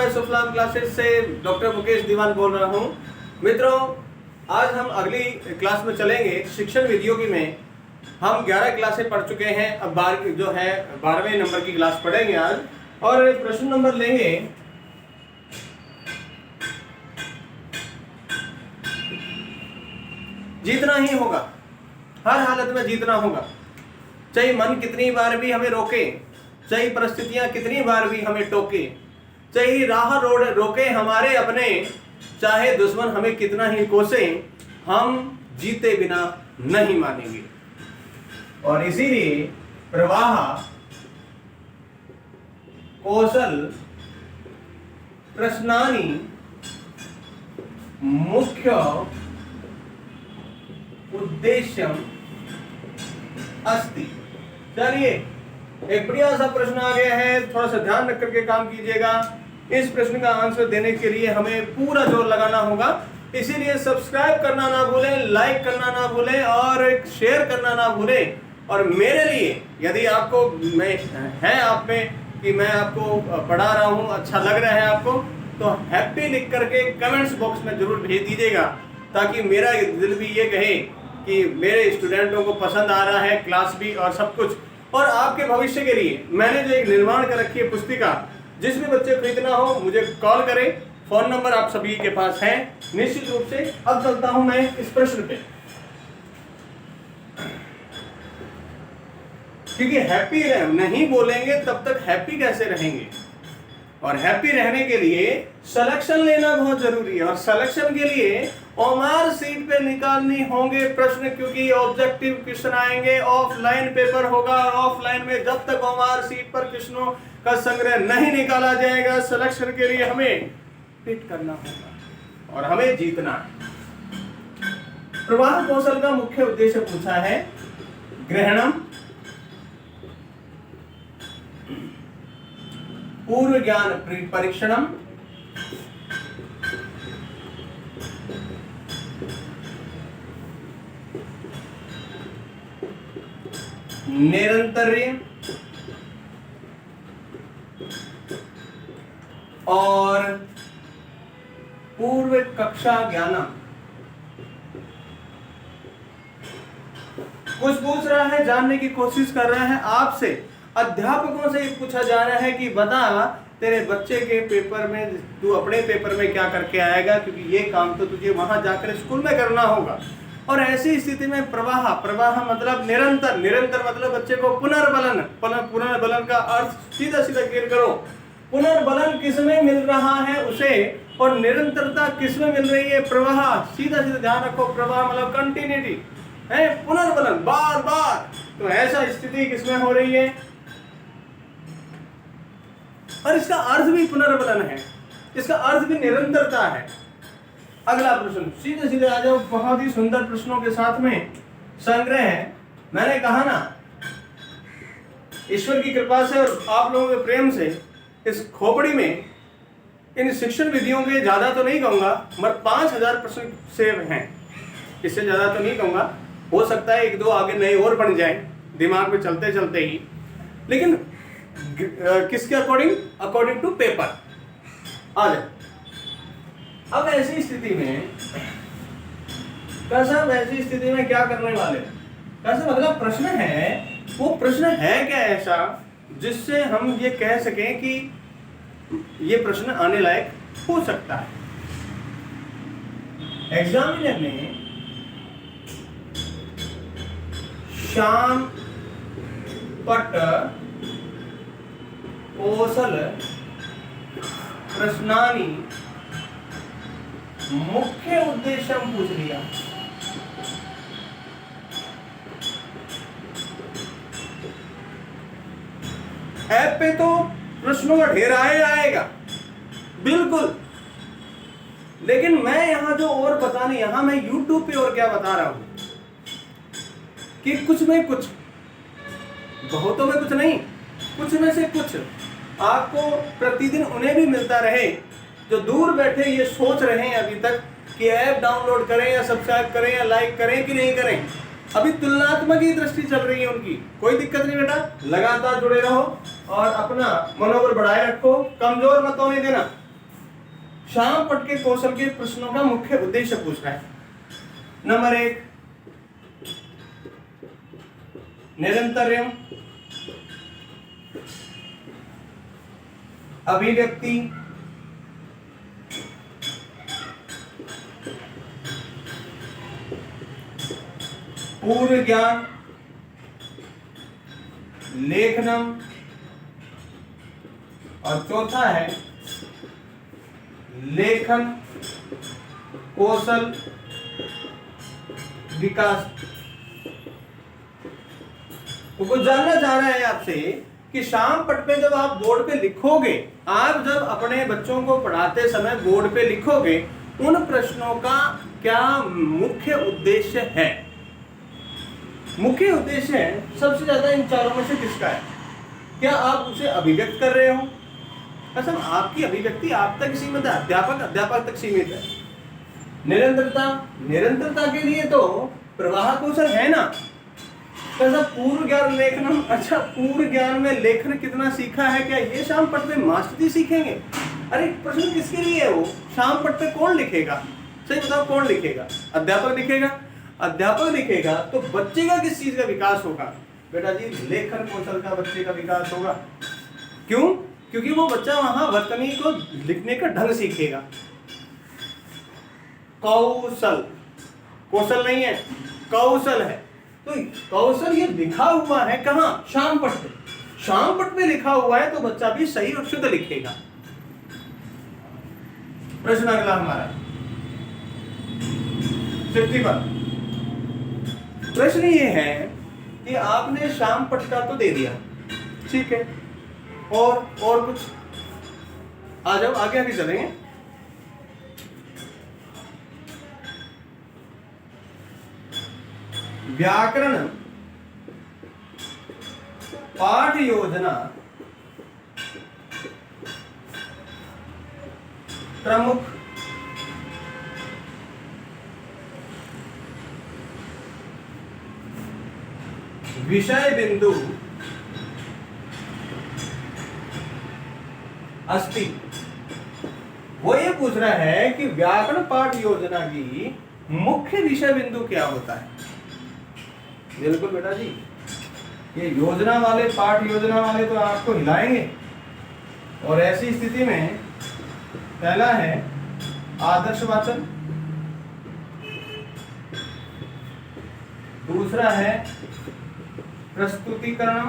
मैं सुफलाम क्लासेस से डॉक्टर मुकेश दीवान बोल रहा हूँ। मित्रों, आज हम अगली क्लास में चलेंगे शिक्षण विधियों की में। हम 11 क्लासें पढ़ चुके हैं, अब 12वें नंबर की क्लास पढ़ेंगे आज। और प्रश्न नंबर लेंगे जीतना ही होगा, हर हालत में जीतना होगा। चाहे मन कितनी बार भी हमें रोके, चाहे परिस्थितियां कितनी बार भी हमें टोके, चाहे राह रोड रोके हमारे अपने, चाहे दुश्मन हमें कितना ही कोसे, हम जीते बिना नहीं मानेंगे। और इसीलिए प्रवाह, कौशल, प्रश्नानि मुख्य उद्देश्यम अस्ति। चलिए, एक बढ़िया सा प्रश्न आ गया है, थोड़ा सा ध्यान रख करके काम कीजिएगा। इस प्रश्न का आंसर देने के लिए हमें पूरा जोर लगाना होगा, इसीलिए सब्सक्राइब करना ना भूलें, लाइक करना ना भूलें और शेयर करना ना भूलें। और मेरे लिए यदि आपको है आप में कि मैं आपको पढ़ा रहा हूँ, अच्छा लग रहा है आपको, तो हैप्पी लिख करके कमेंट्स बॉक्स में जरूर भेज दीजिएगा, ताकि मेरा दिल भी ये कहे कि मेरे स्टूडेंटों को पसंद आ रहा है, क्लास भी और सब कुछ। और आपके भविष्य के लिए मैंने जो एक निर्माण कर रखी है पुस्तिका, जिस भी बच्चे खरीदना हो मुझे कॉल करें, फोन नंबर आप सभी के पास है निश्चित रूप से। अब चलता हूं मैं इस प्रश्न पे, क्योंकि हैप्पी नहीं बोलेंगे तब तक हैप्पी कैसे रहेंगे। और हैप्पी रहने के लिए सिलेक्शन लेना बहुत जरूरी है, और सिलेक्शन के लिए ओएमआर सीट पे निकालनी होंगे प्रश्न, क्योंकि ऑब्जेक्टिव क्वेश्चन आएंगे, ऑफलाइन पेपर होगा। और ऑफलाइन में जब तक ओएमआर सीट पर क्वेश्चनों का संग्रह नहीं निकाला जाएगा, सिलेक्शन के लिए हमें फिट करना होगा और हमें जीतना है। प्रवाह कौशल का मुख्य उद्देश्य पूछा है ग्रहणम, पूर्व ज्ञान परीक्षणम, निरंतर्य और पूर्व कक्षा ज्ञानम। कुछ पूछ रहा है, जानने की कोशिश कर रहा है आपसे। अध्यापकों से पूछा जा रहा है कि बता तेरे बच्चे के पेपर में, तू अपने पेपर में क्या करके आएगा, क्योंकि ये काम तो तुझे वहां जाकर स्कूल में करना होगा। और ऐसी स्थिति में प्रवाह मतलब निरंतर, निरंतर मतलब बच्चे को पुनर्बलन, पुनर्बलन का अर्थ सीधा सीधा क्लियर करो। पुनर्बलन किसमें मिल रहा है उसे, और निरंतरता किसमें मिल रही है, प्रवाह। सीधा सीधा ध्यान रखो, प्रवाह मतलब कंटिन्यूटी है, पुनर्बलन बार बार। तो ऐसा स्थिति किसमें हो रही है, और इसका अर्थ भी पुनर्बलन है, इसका अर्थ भी निरंतरता है। अगला प्रश्न, सीधे सीधे आ जाओ, बहुत ही सुंदर प्रश्नों के साथ में संग्रह है। मैंने कहा ना, ईश्वर की कृपा से और आप लोगों के प्रेम से इस खोपड़ी में इन शिक्षण विधियों के ज्यादा तो नहीं कहूंगा, मगर 5000 प्रश्न सेव हैं, इससे ज्यादा तो नहीं कहूंगा। हो सकता है 1-2 आगे नए और बन जाए दिमाग में चलते चलते ही, लेकिन किसके अकॉर्डिंग टू पेपर आ जाए। अब ऐसी स्थिति में ऐसी स्थिति में क्या करने वाले, कैसा मतलब प्रश्न है, वो प्रश्न है क्या ऐसा जिससे हम ये कह सकें कि ये प्रश्न आने लायक हो सकता है। एग्जामिनर ने श्याम पट कौशल प्रश्नानि मुख्य उद्देश्य पूछ लिया। ऐप पे तो प्रश्नों का ढेर आएगा बिल्कुल, लेकिन मैं यहां जो और बताने, यहां मैं YouTube पे और क्या बता रहा हूं कि कुछ में कुछ, बहुतों में कुछ नहीं, कुछ में से कुछ आपको प्रतिदिन उन्हें भी मिलता रहे जो दूर बैठे ये सोच रहे हैं अभी तक कि ऐप डाउनलोड करें या सब्सक्राइब करें या लाइक करें कि नहीं करें। अभी तुलनात्मक ही दृष्टि चल रही है उनकी, कोई दिक्कत नहीं बेटा, लगातार जुड़े रहो और अपना मनोबल बढ़ाए रखो, कमजोर मत होने देना। शाम पट के कौशल के प्रश्नों का मुख्य उद्देश्य पूछ रहा है। नंबर 1, निरंतर्यम, अभिव्यक्ति, पूर्व ज्ञान, लेखनम, और चौथा है लेखन कौशल विकास। तो कुछ जानना चाह रहा है आपसे कि शाम पट पे जब आप बोर्ड पे लिखोगे, आप जब अपने बच्चों को पढ़ाते समय बोर्ड पे लिखोगे, उन प्रश्नों का क्या मुख्य उद्देश्य है? मुख्य उद्देश्य सबसे ज्यादा इन चारों में से किसका है? क्या आप उसे अभिव्यक्त कर रहे हो? असल आपकी अभिव्यक्ति आप तक सीमित है, अध्यापक तक सीमित है। निरंतरता के लिए तो प्रवाह कौशल है ना। कैसा पूर्व ज्ञान लेखन, अच्छा पूर्व ज्ञान में लेखन कितना सीखा है, क्या ये शाम पट पे मास्टरी सीखेंगे? अरे प्रश्न किसके लिए है वो? शाम पट पे कौन लिखेगा? सही बताओ, कौन लिखेगा? अध्यापक लिखेगा। अध्यापक लिखेगा तो बच्चे का किस चीज का विकास होगा? बेटा जी लेखन कौशल का बच्चे का विकास होगा। क्यों? क्योंकि वो बच्चा वहां वर्तनी को लिखने का ढंग सीखेगा। कौशल, कौशल नहीं है, कौशल है। तो कौशल ये लिखा हुआ है कहां? शाम पट पे। शाम पट पे लिखा हुआ है तो बच्चा भी सही और शुद्ध लिखेगा। प्रश्न अगला हमारा 61। प्रश्न ये है कि आपने शाम पट का तो दे दिया, ठीक है, और कुछ आ जाओ, आगे आगे चलेंगे। व्याकरण पाठ योजना प्रमुख विषय बिंदु अस्ति। वो ये पूछ रहा है कि व्याकरण पाठ योजना की मुख्य विषय बिंदु क्या होता है? बिल्कुल बेटा जी, ये योजना वाले, पाठ योजना वाले तो आपको हिलाएंगे। और ऐसी स्थिति में पहला है आदर्श वाचन, दूसरा है प्रस्तुतिकरण,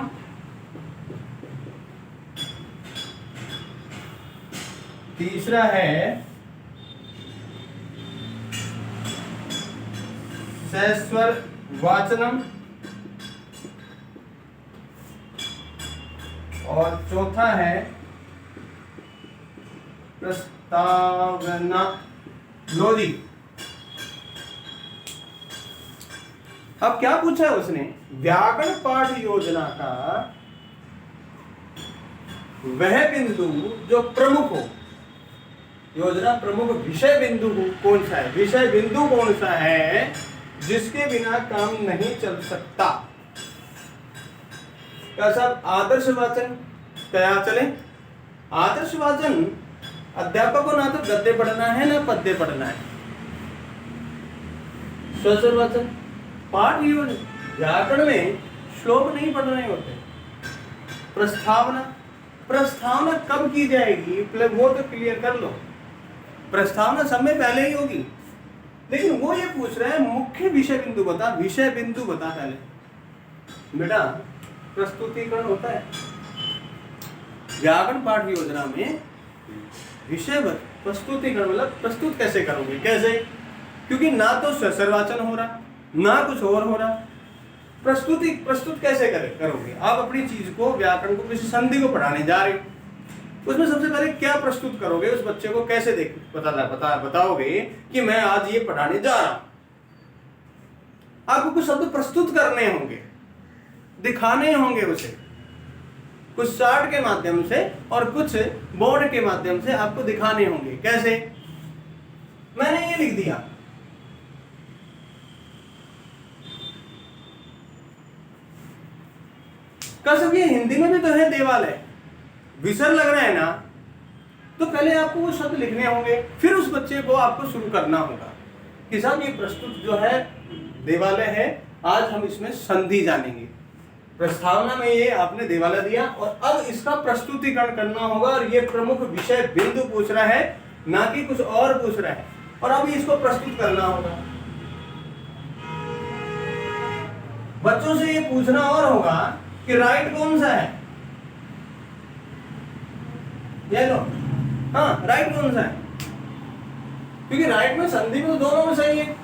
तीसरा है सस्वर वाचनम, और चौथा है प्रस्तावना लोधी। अब क्या पूछा है उसने? व्याकरण पाठ योजना का वह बिंदु जो प्रमुख हो, योजना प्रमुख विषय बिंदु कौन सा है? विषय बिंदु कौन सा है जिसके बिना काम नहीं चल सकता? क्या साहब आदर्श वाचन? क्या चले? आदर्श वाचन अध्यापक को ना तो गद्य पढ़ना है ना पद्य पढ़ना है। सस्वर वाचन पाठ योजना, व्याकरण में श्लोक नहीं पढ़ने होते। प्रस्तावना, प्रस्तावना कब की जाएगी वो तो क्लियर कर लो। प्रस्तावना सब में पहले ही होगी, लेकिन वो ये पूछ रहा है मुख्य विषय बिंदु बता, विषय बिंदु बता पहले। बेटा प्रस्तुतिकरण होता है व्याकरण पाठ योजना में, विषय प्रस्तुतिकरण मतलब प्रस्तुत कैसे करोगे? कैसे? क्योंकि ना तो सस्वर वाचन हो रहा, ना कुछ और हो रहा। प्रस्तुत कैसे करोगे? आप अपनी चीज को, व्याकरण को, किसी संधि को पढ़ाने जा रहे हो, उसमें सबसे पहले क्या प्रस्तुत करोगे? उस बच्चे को कैसे बताओगे कि मैं आज ये पढ़ाने जा रहा हूं? आपको कुछ शब्द प्रस्तुत करने होंगे, दिखाने होंगे उसे, कुछ चार्ट के माध्यम से और कुछ बोर्ड के माध्यम से आपको दिखाने होंगे। कैसे? मैंने ये लिख दिया, कसम ये हिंदी में भी तो है, देवालय विसर लग रहा है ना, तो पहले आपको वो शब्द लिखने होंगे, फिर उस बच्चे को आपको शुरू करना होगा कि साहब ये प्रस्तुत जो है देवालय है, आज हम इसमें संधि जानेंगे। प्रस्तावना में ये आपने देवालय दिया और अब इसका प्रस्तुतिकरण करना होगा, और ये प्रमुख विषय बिंदु पूछ रहा है, ना कि कुछ और पूछ रहा है, और अब इसको प्रस्तुत करना होगा। बच्चों से ये पूछना और होगा कि राइट कौन सा है, ये लो, हाँ राइट कौन सा है, क्योंकि राइट में संधि में दोनों में सही है,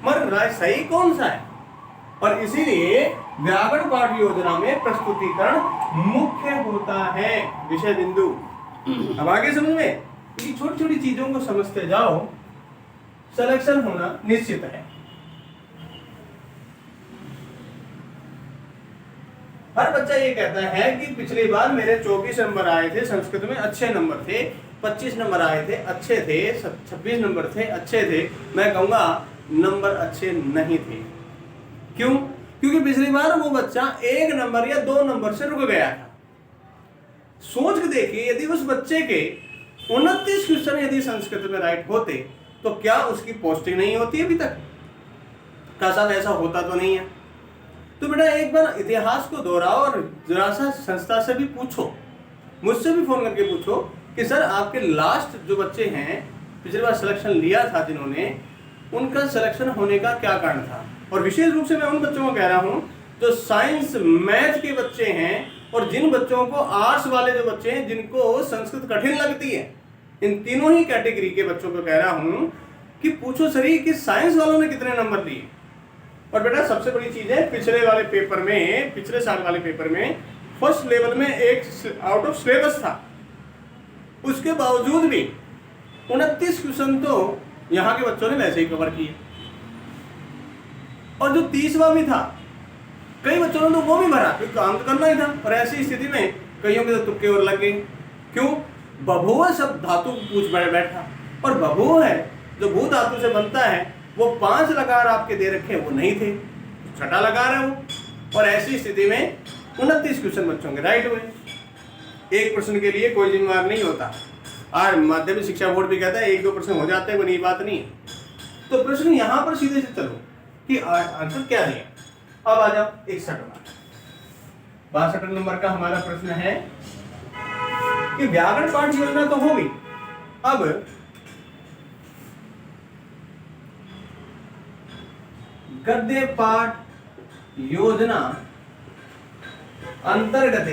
मगर सही कौन सा है। और इसीलिए व्याकरण पाठ योजना में प्रस्तुतिकरण मुख्य होता है, विषय बिंदु। अब आगे समझ में, छोटी छोटी चीजों को समझते जाओ, सिलेक्शन होना निश्चित है। हर बच्चा ये कहता है कि पिछली बार मेरे 24 नंबर आए थे, संस्कृत में अच्छे नंबर थे, 25 नंबर आए थे अच्छे थे, 26 नंबर थे अच्छे थे। मैं कहूंगा नंबर अच्छे नहीं थे। क्यों? क्योंकि पिछली बार वो बच्चा 1 नंबर या 2 नंबर से रुक गया था। सोच के देखिए, यदि उस बच्चे के 29 क्वेश्चन यदि संस्कृत में राइट होते तो क्या उसकी पोस्टिंग नहीं होती अभी तक? क्या साहब ऐसा होता तो नहीं है? तो बेटा एक बार इतिहास को दोहराओ और जरा सा संस्था से भी पूछो, मुझसे भी फोन करके पूछो कि सर आपके लास्ट जो बच्चे हैं, पिछली बार सिलेक्शन लिया था जिन्होंने, उनका सिलेक्शन होने का क्या कारण था। और विशेष रूप से मैं उन बच्चों को कह रहा हूं जो साइंस मैथ के बच्चे हैं, और जिन बच्चों को आर्ट्स वाले जो बच्चे हैं जिनको संस्कृत कठिन लगती है, इन तीनों ही कैटेगरी के बच्चों को कह रहा हूं कि पूछो सही कि साइंस वालों ने कितने नंबर लिए। और बेटा सबसे बड़ी चीज है, पिछले वाले पेपर में, पिछले साल वाले पेपर में फर्स्ट लेवल में एक आउट ऑफ सिलेबस था, उसके बावजूद भी 29 क्वेश्चन तो यहाँ के बच्चों ने वैसे ही कवर किए, और जो 30वां भी था कई बच्चों ने तो वो भी भरा, क्योंकि काम तो करना ही था। और ऐसी स्थिति में कईयों के तो तुक्के और लग गए। क्यों? बभुव शब्द धातु पूछ बैठा, और बभुव है जो भू धातु से बनता है, वो 5 लकार आपके दे रखे वो नहीं थे, छठा लकार है वो। और ऐसी स्थिति में 29 क्वेश्चन बच्चों के राइट हुए। एक प्रश्न के लिए कोई जिम्मेवार नहीं होता, और माध्यमिक शिक्षा बोर्ड भी कहता है 1-2 प्रश्न हो जाते हैं, वो नई बात नहीं है। तो प्रश्न यहां पर सीधे से चलो कि आंसर क्या दिया। अब आ जाओ 62 नंबर का हमारा प्रश्न है कि व्याकरण पाठ योजना तो होगी, अब गद्य पाठ योजना अंतर्गत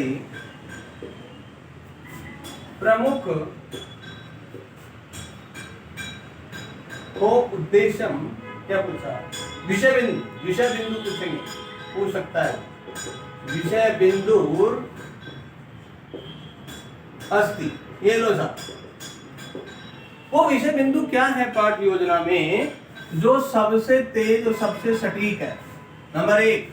प्रमुख को उद्देश्यम क्या पूछा, विषय बिंदु पूछेंगे, पूछ सकता है विषय बिंदु अस्ति। ये लो साहब, वो विषय बिंदु क्या है पाठ योजना में जो सबसे तेज और सबसे सटीक है। नंबर 1,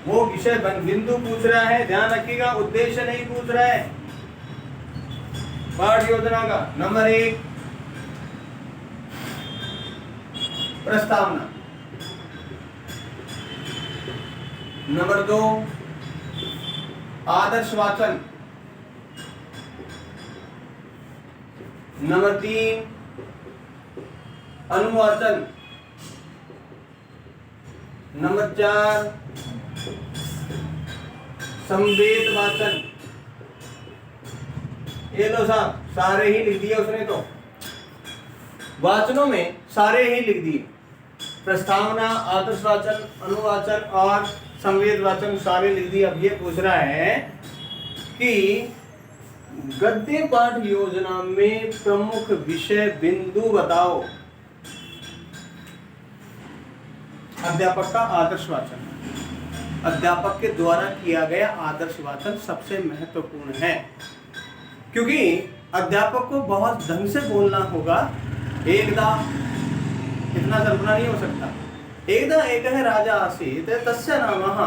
वो विषय बिंदु पूछ रहा है, ध्यान रखिएगा, उद्देश्य नहीं पूछ रहा है पाठ योजना का। नंबर 1 प्रस्तावना, नंबर 2 आदर्श वाचन, नंबर 3 अनुवाचन, नंबर 4 संवेद वाचन। ये लो साहब, सारे ही लिख दिए उसने, तो वाचनों में सारे ही लिख दिए, प्रस्तावना, आदर्श वाचन, अनुवाचन और संवेद वाचन सारे लिख दिए। अब ये पूछ रहा है कि गद्य पाठ योजना में प्रमुख विषय बिंदु बताओ। अध्यापक का आदर्श वाचन, अध्यापक के द्वारा किया गया आदर्श वाचन सबसे महत्वपूर्ण है, क्योंकि अध्यापक को बहुत ढंग से बोलना होगा। एकदा इतना कल्पना नहीं हो सकता, एकदा एक है राजा आसीत तस्य नामः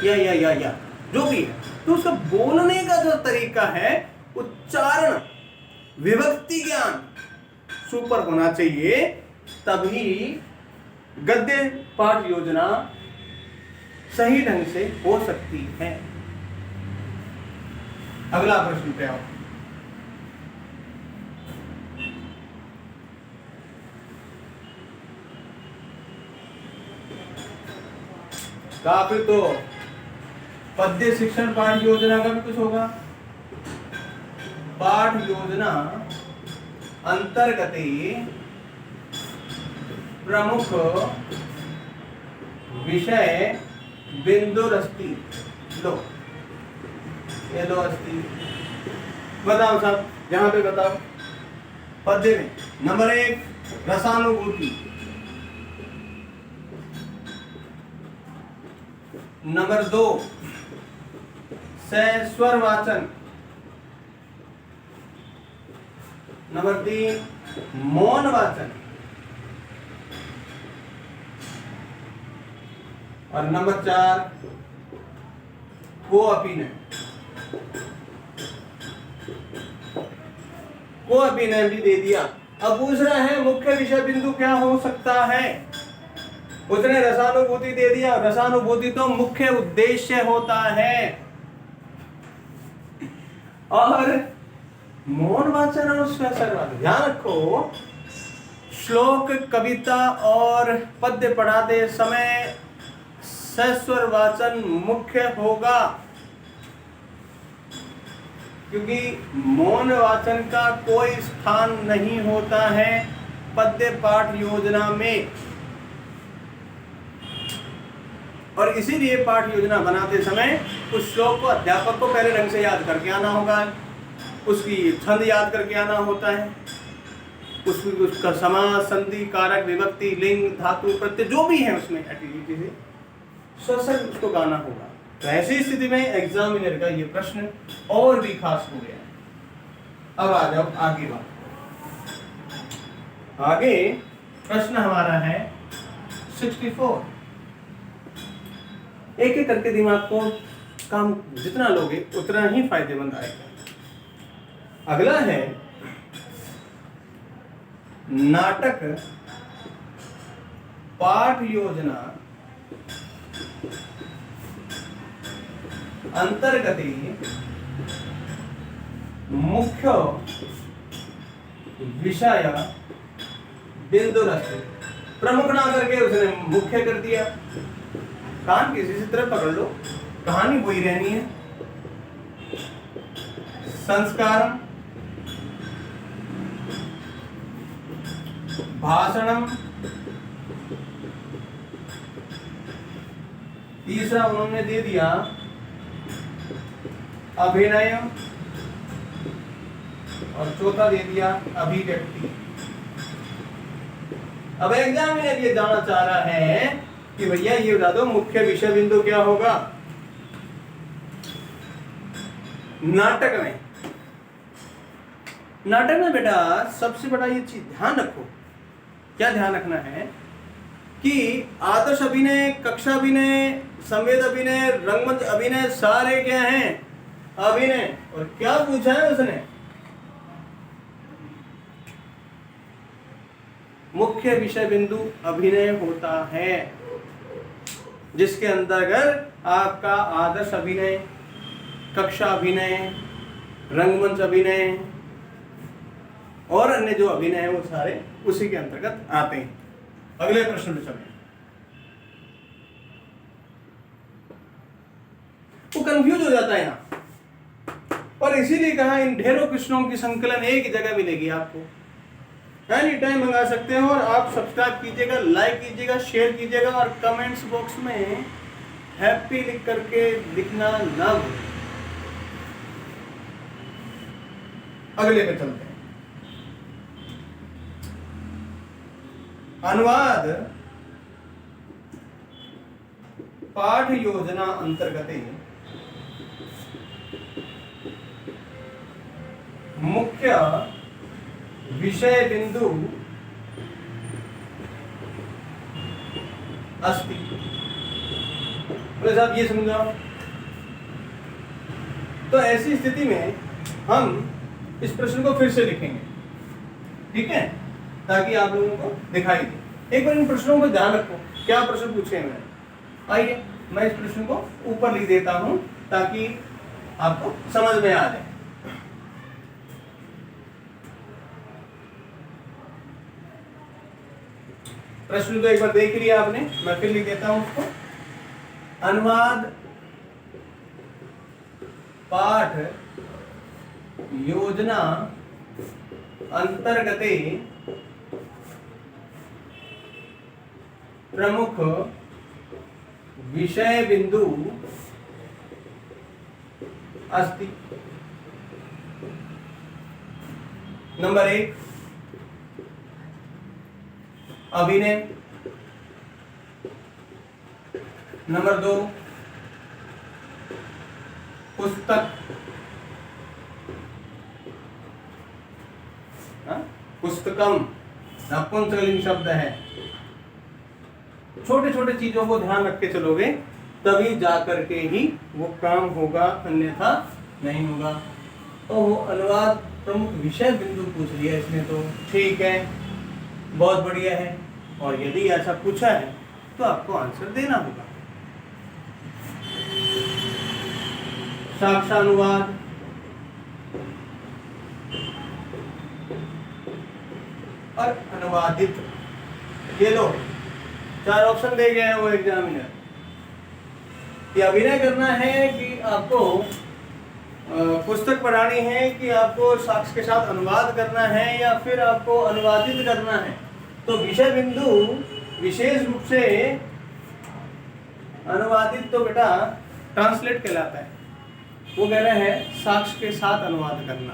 या जो भी है, तो उसका बोलने का जो तरीका है, उच्चारण, विभक्ति ज्ञान सुपर होना चाहिए, तभी गद्य पाठ योजना सही ढंग से हो सकती है। अगला प्रश्न पे आओ। फिर तो पद्य शिक्षण पाठ योजना का भी कुछ होगा। पाठ योजना अंतर्गत प्रमुख विषय बिंदुरस्ति। लो ये दो अस्ति बताओ साहब, यहाँ पे बताओ पद्य में। नंबर 1 रसानुभूति, नंबर 2 सस्वर वाचन, नंबर 3 मौन वाचन, और नंबर 4 को अभिनय। को अभिनय भी दे दिया। अब पूछ रहा है मुख्य विषय बिंदु क्या हो सकता है। उसने रसानुभूति दे दिया। रसानुभूति तो मुख्य उद्देश्य होता है। और मौन वाचन और स्वस्वर वाचन, ध्यान रखो, श्लोक कविता और पद्य पढ़ाते समय सस्वर वाचन मुख्य होगा, क्योंकि मौन वाचन का कोई स्थान नहीं होता है पद्य पाठ योजना में। और इसीलिए पाठ योजना बनाते समय उस श्लोक को अध्यापक को पहले ढंग से याद करके आना होगा, उसकी छंद याद करके आना होता है, उसका समास, संधि, कारक, विभक्ति, लिंग, धातु, प्रत्यय जो भी है उसमें एक्टिविटी से स्वसर उसको गाना होगा। तो ऐसी स्थिति में एग्जामिनर का ये प्रश्न और भी खास हो गया। अब आ जाओ आगे बात। आगे प्रश्न हमारा है 64। एक एक करके दिमाग को काम जितना लोगे उतना ही फायदेमंद आएगा। अगला है नाटक पाठ योजना अंतर्गत मुख्य विषय बिंदुरस्ति। प्रमुख ना करके उसने मुख्य कर दिया। कान किसी से तरफ पकड़ लो, कहानी वही रहनी है। संस्कारम, भाषणम, तीसरा उन्होंने दे दिया अभिनय, और चौथा दे दिया अभिव्यक्ति। अब एग्जामिनर ये जानना चाह रहा है कि भैया ये बता दो मुख्य विषय बिंदु क्या होगा नाटक में। नाटक में बेटा सबसे बड़ा ये चीज ध्यान रखो। क्या ध्यान रखना है कि आदर्श अभिनय, कक्षा अभिनय, संवेद अभिनय, रंगमंच अभिनय सारे क्या हैं अभिनय। और क्या पूछा है उसने, मुख्य विषय बिंदु अभिनय होता है, जिसके अंतर्गत आपका आदर्श अभिनय, कक्षा अभिनय, रंगमंच अभिनय और अन्य जो अभिनय है वो सारे उसी के अंतर्गत आते हैं। अगले प्रश्न में चलें। वो कंफ्यूज हो जाता है यहाँ, और इसीलिए कहा इन ढेरों प्रश्नों की संकलन एक ही जगह मिलेगी आपको। एनी टाइम मंगा सकते हो। और आप सब्सक्राइब कीजिएगा, लाइक कीजिएगा, शेयर कीजिएगा, और कमेंट्स बॉक्स में हैप्पी लिख करके लिखना ना भूलें। अगले पे चलते हैं। अनुवाद पाठ योजना अंतर्गत मुख्य विषय बिंदु अस्ति। बोले साहब ये समझाओ। तो ऐसी स्थिति में हम इस प्रश्न को फिर से लिखेंगे, ठीक है, ताकि आप लोगों को दिखाई दे। एक बार इन प्रश्नों को ध्यान रखो, क्या प्रश्न पूछे हैं। आइए मैं इस प्रश्न को ऊपर लिख देता हूं ताकि आपको समझ में आ जाए। प्रश्न तो एक बार देख लिया आपने, मैं फिर लिख देता हूं उसको। अनुवाद पाठ योजना अंतर्गते प्रमुख विषय बिंदु अस्ति। नंबर 1 अभिनय, नंबर 2 पुस्तक, पुस्तकम नपुंसकलिंग शब्द है। छोटे छोटे चीजों को ध्यान रख के चलोगे तभी जाकर के ही वो काम होगा, अन्यथा नहीं होगा। तो वो अनुवाद प्रमुख विषय बिंदु पूछ लिया इसने, तो ठीक है, बहुत बढ़िया है। और यदि ऐसा पूछा है तो आपको आंसर देना होगा। साक्षानुवाद, और अनुवादित, ये लो 4 ऑप्शन दे गए हैं वो एग्जामिनर कि अभिनय करना है कि आपको पुस्तक पढ़ानी है कि आपको साक्ष्य के साथ अनुवाद करना है या फिर आपको अनुवादित करना है। तो विषय बिंदु विशेष रूप से अनुवादित तो बेटा ट्रांसलेट कहलाता है। वो कह रहे हैं साक्ष्य के साथ अनुवाद करना,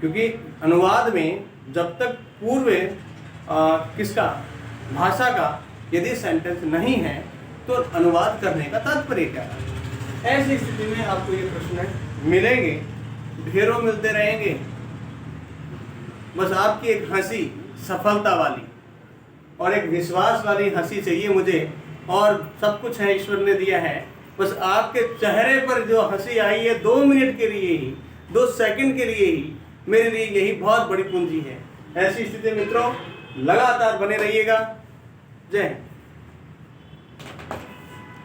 क्योंकि अनुवाद में जब तक पूर्व किसका भाषा का यदि सेंटेंस नहीं है तो अनुवाद करने का तात्पर्य क्या है। ऐसी स्थिति में आपको ये प्रश्न मिलेंगे, ढेरों मिलते रहेंगे। बस आपकी एक हंसी सफलता वाली और एक विश्वास वाली हंसी चाहिए मुझे, और सब कुछ है ईश्वर ने दिया है। बस आपके चेहरे पर जो हंसी आई है 2 मिनट के लिए ही, 2 सेकंड के लिए ही, मेरे लिए यही बहुत बड़ी पूंजी है। ऐसी स्थिति मित्रों लगातार बने रहिएगा। जय हिंद।